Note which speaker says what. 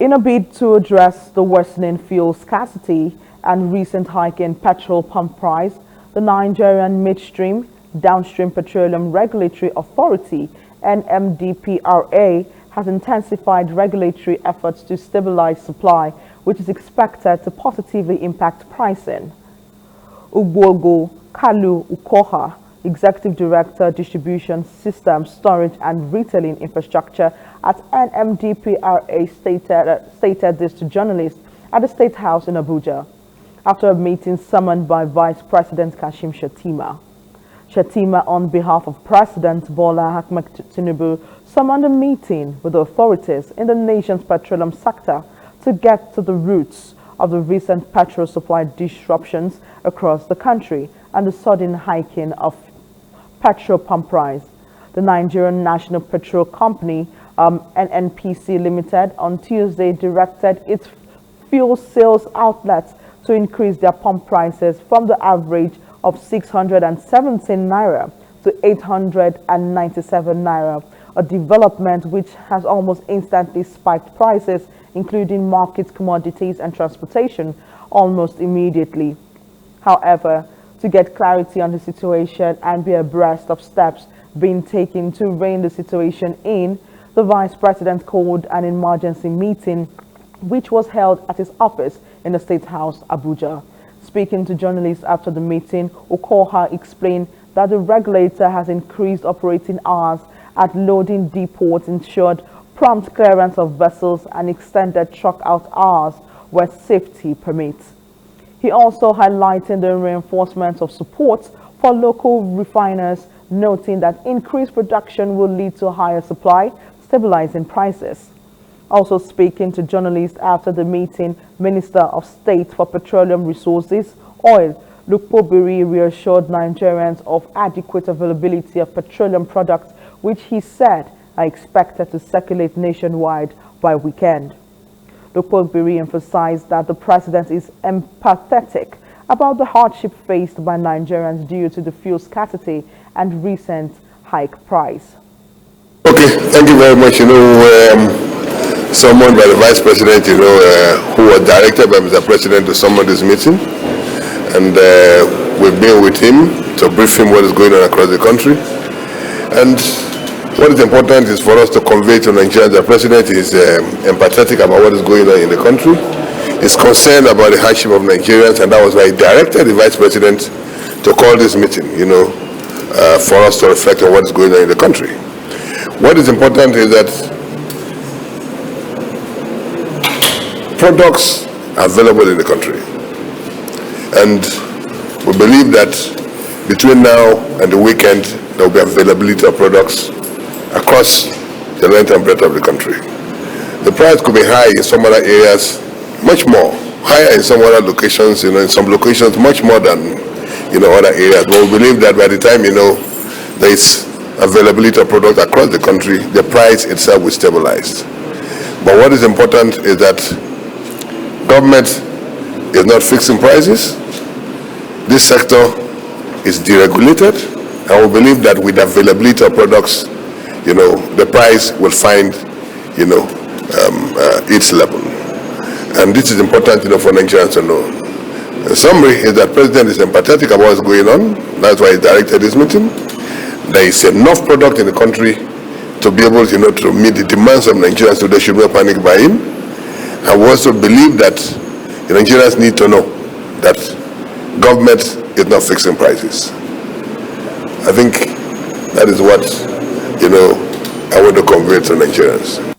Speaker 1: In a bid to address the worsening fuel scarcity and recent hike in petrol pump price, the Nigerian Midstream, Downstream Petroleum Regulatory Authority (NMDPRA) has intensified regulatory efforts to stabilize supply, which is expected to positively impact pricing. Ogbugo Kalu Ukoha, Executive Director, Distribution Systems, Storage and Retailing Infrastructure at NMDPRA stated this to journalists at the State House in Abuja after a meeting summoned by Vice President Kashim Shettima. Shettima, on behalf of President Bola Ahmed Tinubu, summoned a meeting with the authorities in the nation's petroleum sector to get to the roots of the recent petrol supply disruptions across the country and the sudden hiking of petrol pump price. The Nigerian National Petrol Company, NNPC Limited, on Tuesday directed its fuel sales outlets to increase their pump prices from the average of 617 naira to 897 naira, a development which has almost instantly spiked prices, including market commodities and transportation, almost immediately. However, to get clarity on the situation and be abreast of steps being taken to rein the situation in, the Vice President called an emergency meeting which was held at his office in the State House, Abuja. Speaking to journalists after the meeting, Ukoha explained that the regulator has increased operating hours at loading depots, ensured prompt clearance of vessels and extended truck out hours where safety permits. He also highlighted the reinforcement of support for local refiners, noting that increased production will lead to higher supply, stabilizing prices. Also speaking to journalists after the meeting, Minister of State for Petroleum Resources, Heineken Lokpobiri reassured Nigerians of adequate availability of petroleum products, which he said are expected to circulate nationwide by weekend. Lokpobiri emphasized that the president is empathetic about the hardship faced by Nigerians due to the fuel scarcity and recent hike price.
Speaker 2: Okay, thank you very much. Summoned by the Vice President, who was directed by Mr. President to summon this meeting, and we've been with him to brief him what is going on across the country. And what is important is for us to convey to Nigerians that the President is empathetic about what is going on in the country. He's concerned about the hardship of Nigerians, and that was why he directed the Vice President to call this meeting, for us to reflect on what is going on in the country. What is important is that products are available in the country, and we believe that between now and the weekend there will be availability of products across the length and breadth of the country. The price could be high in some other areas, much more higher in some other locations, in some locations much more than other areas, but we believe that by the time there is availability of products across the country, the price itself will stabilize. But what is important is that government is not fixing prices. This sector is deregulated, and we believe that with the availability of products, the price will find, its level. And this is important, for Nigerians to know. The summary is that President is empathetic about what's going on. That's why he directed this meeting. There is enough product in the country to be able, to meet the demands of Nigerians, so there should be no panic buying. And we also believe that the Nigerians need to know that government is not fixing prices. I think that is what, I want to convey to Nigerians.